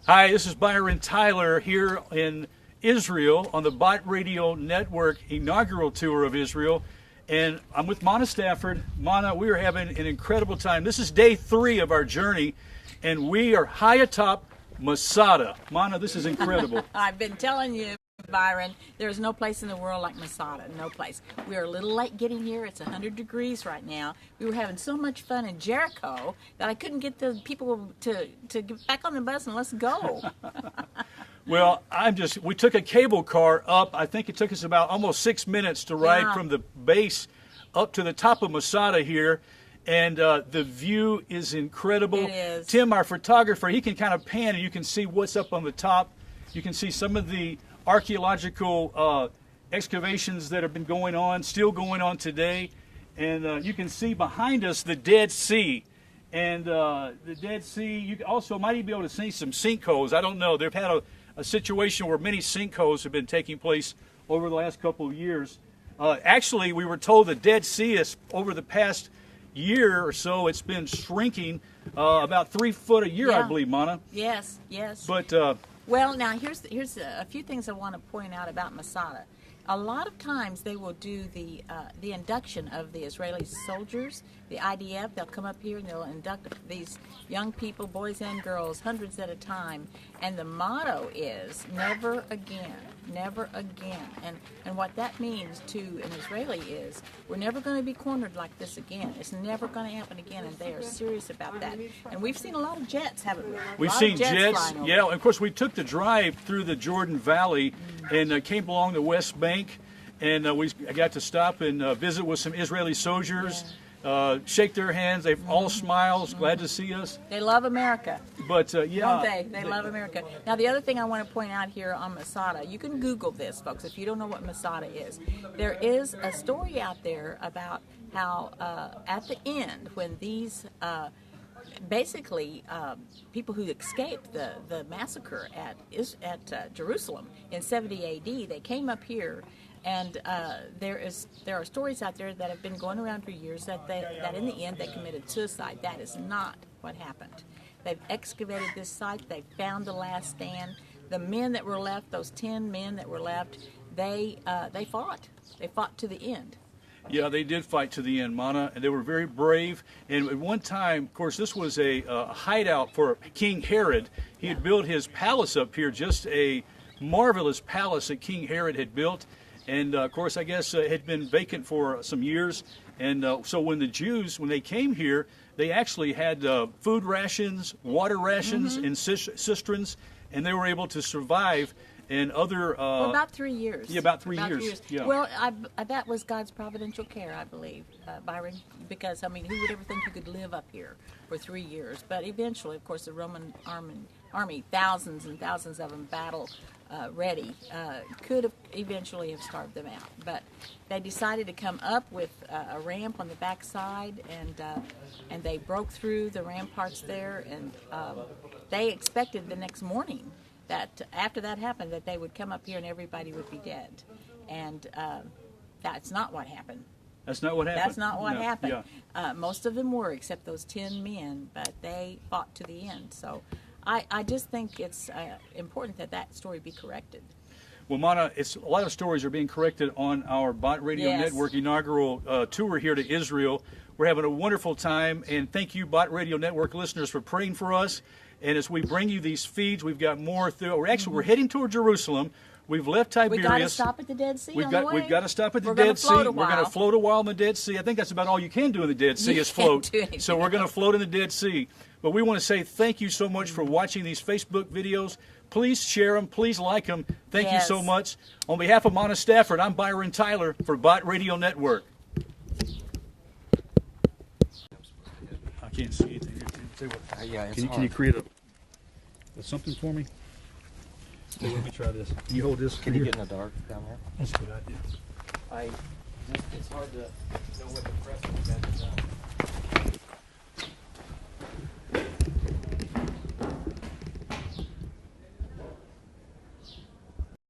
Hi, this is Byron Tyler here in Israel on the Bot Radio Network inaugural tour of Israel. And I'm with Mana Stafford. Mana, we are having an incredible time. This is day 3 of our journey, and we are high atop Masada. Mana, this is incredible. I've been telling you, Byron, there's no place in the world like Masada. No place. We are a little late getting here. It's 100 degrees right now. We were having so much fun in Jericho that I couldn't get the people to get back on the bus and let's go. Well, we took a cable car up. I think it took us about almost 6 minutes to ride from the base up to the top of Masada here. And the view is incredible. It is. Tim, our photographer, he can kind of pan and you can see what's up on the top. You can see some of the archaeological excavations that have been going on, still going on today. And you can see behind us the Dead Sea. And the Dead Sea, you also might even be able to see some sinkholes. I don't know. They've had a situation where many sinkholes have been taking place over the last couple of years. Actually, we were told the Dead Sea is, over the past year or so, it's been shrinking about 3 foot a year, I believe, Mana. Yes, yes. But well, now here's a few things I want to point out about Masada. A lot of times they will do the induction of the Israeli soldiers, the IDF. They'll come up here and they'll induct these young people, boys and girls, hundreds at a time. And the motto is never again, never again. And what that means to an Israeli is we're never going to be cornered like this again. It's never going to happen again, and they are serious about that. And we've seen a lot of jets, haven't we? We've seen jets, yeah. And of course, we took the drive through the Jordan Valley and came along the West Bank, and I got to stop and visit with some Israeli soldiers, shake their hands. They've all smiles, glad to see us. They love America. But Don't they? They love America. Now, the other thing I want to point out here on Masada, you can Google this, folks, if you don't know what Masada is. There is a story out there about how at the end, when these basically people who escaped the massacre at Jerusalem in 70 AD, they came up here, and there are stories out there that have been going around for years that in the end they committed suicide. That is not what happened. They've excavated this site. They found the last stand. The men that were left, those 10 men that were left, they fought. They fought to the end. Yeah, they did fight to the end, Mana, and they were very brave. And at one time, of course, this was a hideout for King Herod. He had built his palace up here, just a marvelous palace that King Herod had built. And, of course, I guess it had been vacant for some years. And so when the Jews, when they came here, they actually had food rations, water rations, and cisterns, and they were able to survive. And other for about 3 years. Yeah, about 3 years. Yeah. Well, that was God's providential care, I believe, Byron, because, I mean, who would ever think you could live up here for 3 years? But eventually, of course, the Roman army, thousands and thousands of them battle ready, could have eventually have starved them out. But they decided to come up with a ramp on the backside, and they broke through the ramparts there, and they expected the next morning that after that happened that they would come up here and everybody would be dead. And that's not what happened. That's not what happened? That's not what happened. Yeah. Most of them were, except those 10 men, but they fought to the end. So I just think it's important that story be corrected. Well, Mana, a lot of stories are being corrected on our Bot Radio Network inaugural tour here to Israel. We're having a wonderful time, and thank you, Bot Radio Network listeners, for praying for us. And as we bring you these feeds, we've got more through. We're heading toward Jerusalem. We've left Tiberias. We've got to stop at the Dead Sea We've got to stop at the Dead Sea. We're going to float a while in the Dead Sea. I think that's about all you can do in the Dead Sea is float. So we're going to float in the Dead Sea. But we want to say thank you so much for watching these Facebook videos. Please share them. Please like them. Thank you so much. On behalf of Mana Stafford, I'm Byron Tyler for Bot Radio Network. I can't see anything. Can you create something for me? Let me try this. Can you hold this? Can you get in the dark down there? That's a good idea. It's hard to know what the press is.